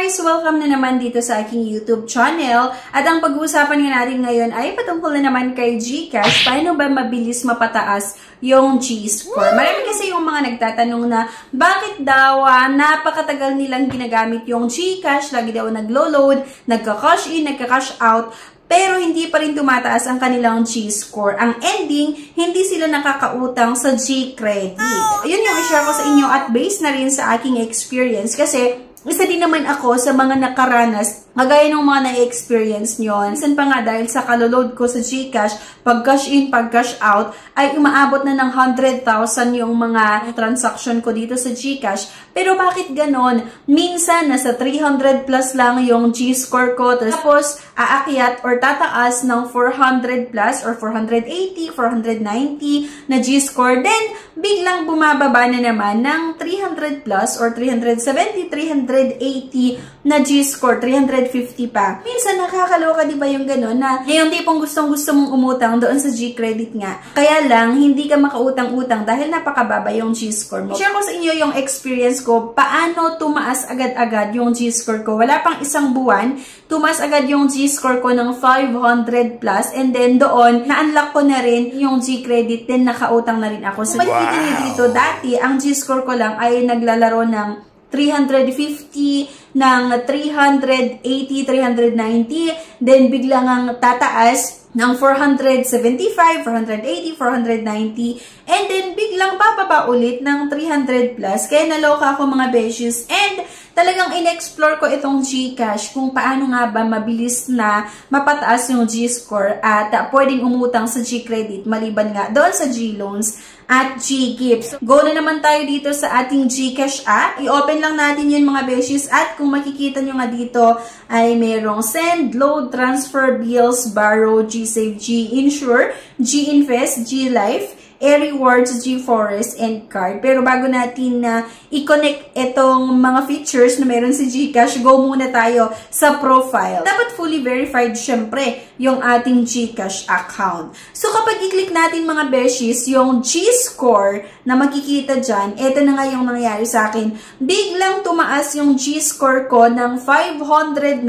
guys! Welcome na naman dito sa aking YouTube channel. At ang pag-uusapan nga natin ngayon ay patungkol na naman kay GCash. Paano ba mabilis mapataas yung G-score? Marami kasi yung mga nagtatanong na bakit daw napakatagal nilang ginagamit yung GCash, lagi daw naglo-load, nagka-cash in, nagka-cash out, pero hindi pa rin tumataas ang kanilang G-score. Ang ending, hindi sila nakakautang sa G-credit. Yun yung i-share ko sa inyo at based na rin sa aking experience kasi isa din naman ako sa mga nakaranas, kagaya ng mga na-experience nyo. Minsan pa nga dahil sa kaloload ko sa GCash, pag cash in, pag cash out, ay umaabot na ng 100,000 yung mga transaction ko dito sa GCash. Pero bakit ganon? Minsan, nasa 300 plus lang yung G-score ko, tapos aakyat or tataas ng 400 plus or 480, 490 na G-score. Then, biglang bumababa na naman ng 300 plus or 370, 380 na G-score, 350 pa. Minsan nakakaloka, di ba yung gano'n na yung tipong gustong-gusto mong umutang doon sa G-credit nga. Kaya lang, hindi ka makautang-utang dahil napakababa yung G-score mo. Share ko sa inyo yung experience ko, paano tumaas agad-agad yung G-score ko. Wala pang isang buwan, tumaas agad yung G-score ko ng 500 plus and then doon, na-unlock ko na rin yung G-credit, then nakautang na rin ako. So, makikita niyo dito, dati, ang G-score ko lang ay naglalaro ng 350, ng 380, 390, then biglang ang tataas ng 475, 480, 490, and then biglang bababa ulit ng 300 plus. Kaya naloka ako mga beshes, and talagang in-explore ko itong GCash kung paano nga ba mabilis na mapataas yung G-score at pwedeng umutang sa G-credit maliban nga doon sa G-loans at G-gifts. Go na naman tayo dito sa ating GCash app. I-open lang natin yun mga beshes at kung makikita nyo nga dito ay merong send, load, transfer, bills, borrow, G-save, G-insure, G-invest, G-life, Rewards, G-Forest, and card. Pero bago natin i-connect itong mga features na meron si GCash, go muna tayo sa profile. Dapat fully verified syempre yung ating GCash account. So kapag i-click natin mga beshies, yung G-score na makikita dyan, ito na nga yung nangyari sa akin. Biglang tumaas yung G-score ko ng 592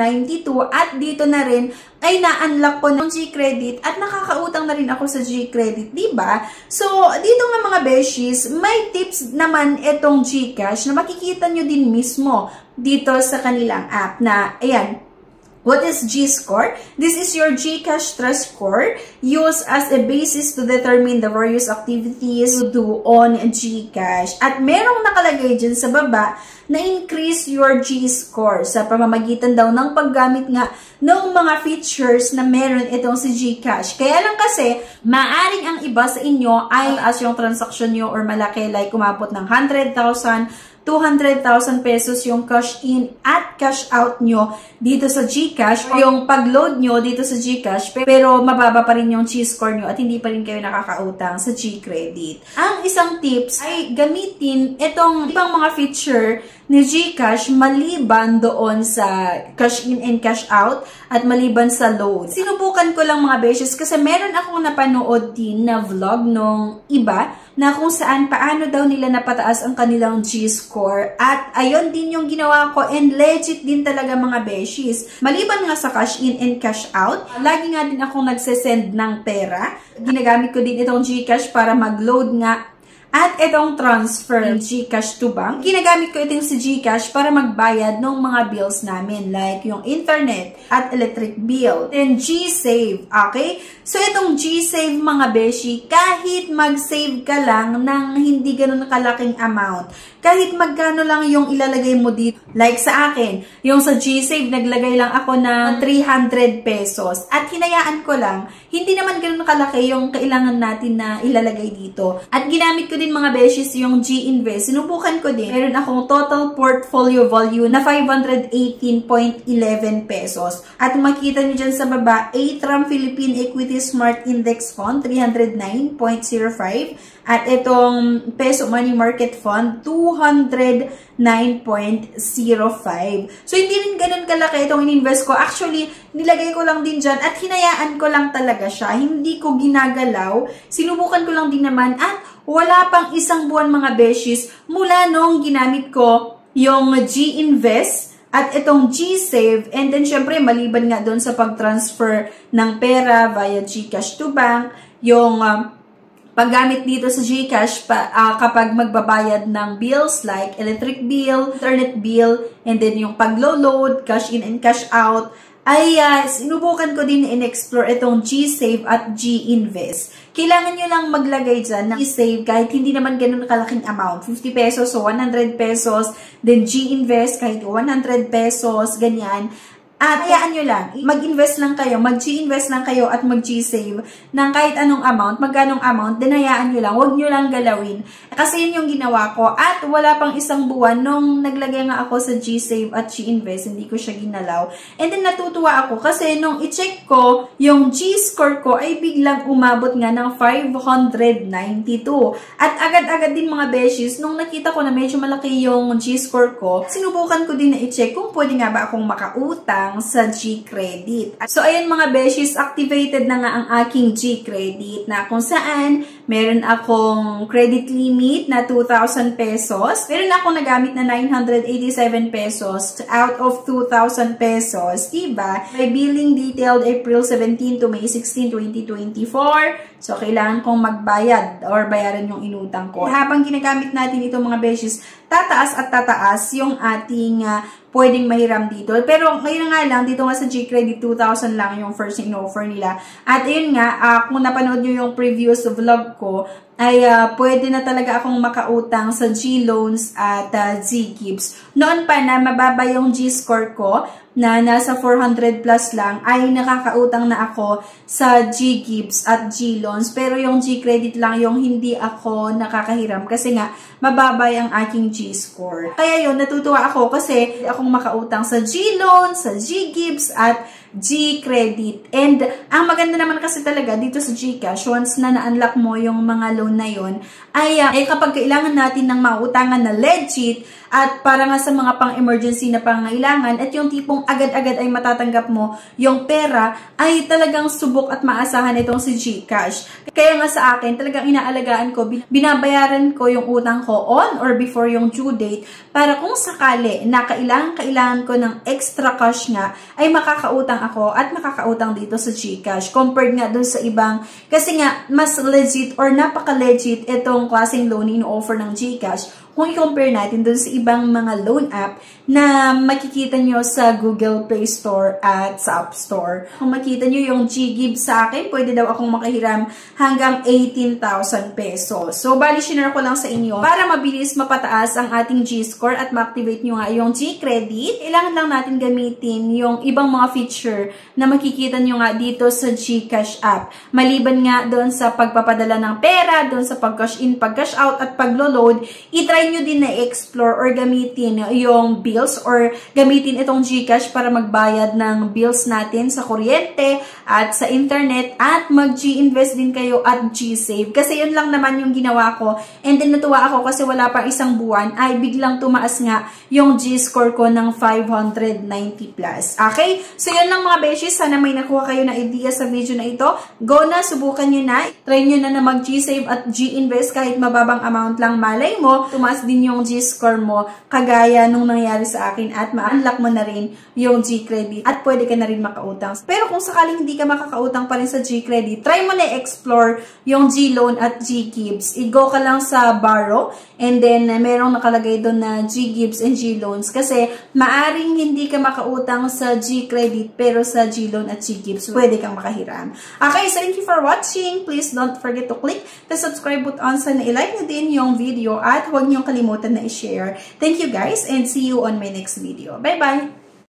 at dito na rin ay na-unlock ko ng G-credit at nakakautang na rin ako sa G-credit, diba? So, dito nga mga beshies, may tips naman itong GCash na makikita nyo din mismo dito sa kanilang app na, ayan, what is G-score? This is your GCash Trust Score used as a basis to determine the various activities you do on GCash. At merong nakalagay dyan sa baba na increase your G-score sa pamamagitan daw ng paggamit nga ng mga features na meron itong si GCash. Kaya lang kasi, maaring ang iba sa inyo ay as yung transaction nyo or malaki like umabot ng 100,000, 200,000 pesos yung cash in at cash out nyo dito sa GCash, yung pag-load nyo dito sa GCash, pero mababa pa rin yung G-score nyo at hindi pa rin kayo nakakautang sa G-credit. Ang isang tips ay gamitin itong ibang mga feature ni GCash maliban doon sa cash in and cash out at maliban sa load. Sinubukan ko lang mga beshes kasi meron akong napanood din na vlog nung iba na kung saan paano daw nila napataas ang kanilang G-score. At ayun din yung ginawa ko and legit din talaga mga beshies. Maliban nga sa cash in and cash out, lagi nga din akong nagsesend ng pera. Ginagamit ko din itong GCash para mag-load nga. At itong transfer GCash to bank, ginagamit ko itong si GCash para magbayad ng mga bills namin like yung internet at electric bill. Then G-save, okay? So itong G-save mga beshi, kahit mag-save ka lang ng hindi ganun kalaking amount, kahit magkano lang yung ilalagay mo dito. Like sa akin, yung sa G-save, naglagay lang ako ng 300 pesos. At hinayaan ko lang, hindi naman ganun kalaki yung kailangan natin na ilalagay dito. At ginamit ko din mga beshies yung G-invest. Sinubukan ko din. Meron akong total portfolio value na 518.11 pesos. At makita nyo dyan sa baba, ATRAM Philippine Equity Smart Index Fund, 309.05. At itong Peso Money Market Fund, 209.05. So, hindi rin ganun kalaki itong in-invest ko. Actually, nilagay ko lang din dyan at hinayaan ko lang talaga siya. Hindi ko ginagalaw. Sinubukan ko lang din naman at wala pang isang buwan mga beshies mula nung ginamit ko yung G-invest at itong GSave, and then syempre maliban nga doon sa pag-transfer ng pera via GCash to bank, yung paggamit dito sa GCash kapag magbabayad ng bills like electric bill, internet bill, and then yung paglo-load, cash in and cash out, ay sinubukan ko din in-explore itong GSave at GInvest. Kailangan nyo lang maglagay dyan ng GSave kahit hindi naman ganun kalaking amount. 50 pesos o 100 pesos. Then GInvest kahit 100 pesos, ganyan. At hayaan nyo lang, mag-invest lang kayo, mag-G-invest lang kayo at mag-G-save ng kahit anong amount, magkanong amount, then hayaan nyo lang, huwag nyo lang galawin. Kasi yun yung ginawa ko. At wala pang isang buwan nung naglagay nga ako sa G-save at G-invest, hindi ko siya ginalaw. And then natutuwa ako kasi nung i-check ko, yung G-score ko ay biglang umabot nga ng 592. At agad-agad din mga beshies, nung nakita ko na medyo malaki yung G-score ko, sinubukan ko din na i-check kung pwede nga ba akong makautang sa G-Credit. So, ayun mga beshies, activated na nga ang aking G-Credit na kung saan meron akong credit limit na 2,000 pesos. Meron akong nagamit na 987 pesos out of 2,000 pesos. Diba? May billing detailed April 17 to May 16, 2024. So, kailangan kong magbayad or bayaran yung inutang ko. Habang ginagamit natin ito mga beshies, tataas at tataas yung ating pwedeng mahiram dito. Pero ngayon nga lang, dito nga sa G-Credit, 2,000 lang yung first in-offer nila. At ayun nga, kung napanood nyo yung previous vlog ko, ay pwede na talaga akong makautang sa G-Loans at G-Gives. Noon pa na mababa yung G-score ko, na nasa 400 plus lang, ay nakakautang na ako sa G-Gives at G-Loans. Pero yung G-Credit lang yung hindi ako nakakahiram kasi nga mababa ang aking G-score. Kaya yun, natutuwa ako kasi akong makautang sa G-Loans, sa G-Gives at G-Credit. And ang maganda naman kasi talaga dito sa GCash, once na na-unlock mo yung mga loan na yun, ay kapag kailangan natin ng mautangan na legit at para nga sa mga pang-emergency na pangailangan at yung tipong agad-agad ay matatanggap mo yung pera, ay talagang subok at maasahan itong si GCash. Kaya nga sa akin, talagang inaalagaan ko, binabayaran ko yung utang ko on or before yung due date para kung sakali na kailangan ko ng extra cash nga, ay makakautang ako at makakautang dito sa GCash compared nga dun sa ibang, kasi nga mas legit or napaka-legit itong klaseng loan in-offer ng GCash kung i-compare natin dun sa ibang mga loan app na makikita nyo sa Google Play Store at sa App Store. Kung makita nyo yung G-Give sa akin, pwede daw akong makahiram hanggang 18,000 pesos. So, bali, share ko lang sa inyo para mabilis mapataas ang ating G-Score at ma-activate nyo nga yung G-Credit. Kailangan lang natin gamitin yung ibang mga feature na makikita nyo nga dito sa GCash app. Maliban nga doon sa pagpapadala ng pera, doon sa pag-cash in, pag-cash out at pag-load, itry nyo din na explore or gamitin yung bills or gamitin itong GCash para magbayad ng bills natin sa kuryente at sa internet at mag-G-invest din kayo at G-save. Kasi yun lang naman yung ginawa ko. And then natuwa ako kasi wala pa isang buwan ay biglang tumaas nga yung G-score ko ng 590 plus. Okay? So yun lang mga beshies. Sana may nakuha kayo na idea sa video na ito. Go na, subukan nyo na. Try nyo na mag-G-save at G-invest kahit mababang amount lang, malay mo. Tumaas din yung G-score mo kagaya nung nangyari sa akin at ma-unlock mo na rin yung G-Credit at pwede ka na rin makautang. Pero kung sakaling hindi ka makakautang pa rin sa G-Credit, try mo na explore yung G-Loan at G-Gives. I-go ka lang sa Borrow and then merong nakalagay doon na G-Gives and G-Loans kasi maaring hindi ka makautang sa G-Credit pero sa G-Loan at G-Gives pwede kang makahiram. Okay, so thank you for watching. Please don't forget to click the subscribe button. Sana i-like na din yung video at huwag niyong kalimutan na i-share. Thank you guys and see you on my next video. Bye-bye!